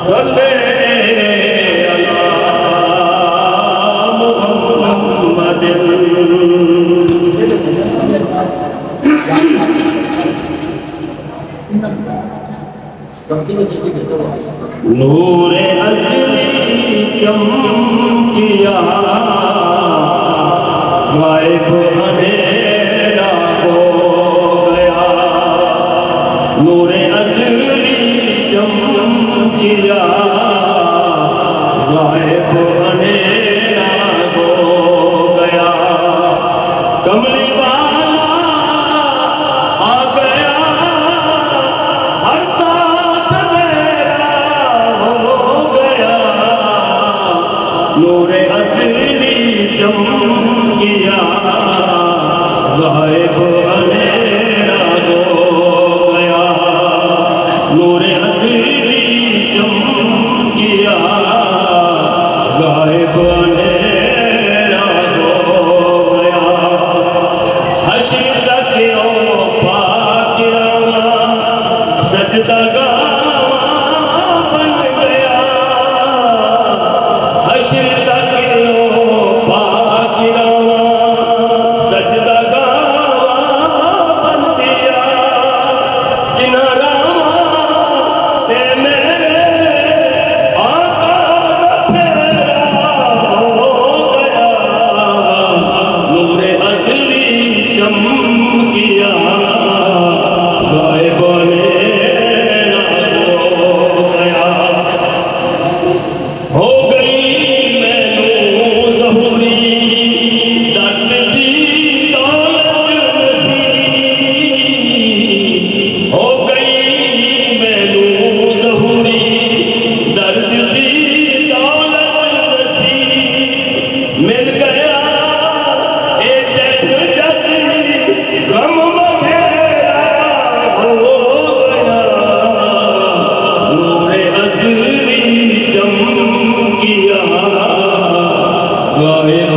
सल्ले अला मुहम्मदिन। नूरे अज़ली चमकिया गायब अंधेरा हो गया। नूरे अज़ली चमकिया गायब अंधेरा हो गया। कमली वाला आ गया, हरता सवेरा हो गया। नूरे अज़ली चमकिया गायब अंधेरा हो गया। नूरे अज़ली चमकिया गायब अंधेरा हो गया। हश्र तक ओ पाकिराना सजदा गावा बन गया। हश्र तक ओ पाकिराना सजदा गावा बन गया। जिन्हा रामा ते मेरे आका दा फेरा हो गया। नूरे अज़ली चमकिया गायब अंधेरा हो गया। हो गई मैनू ज़हूरी दर्द दी दौलत नसीब। हो गई मैनू ज़हूरी दर्द दी दौलत नसीब। मिल गया ए चैन जग गम बखेरा हो गया। नूरे अज़ली चमकिया गायब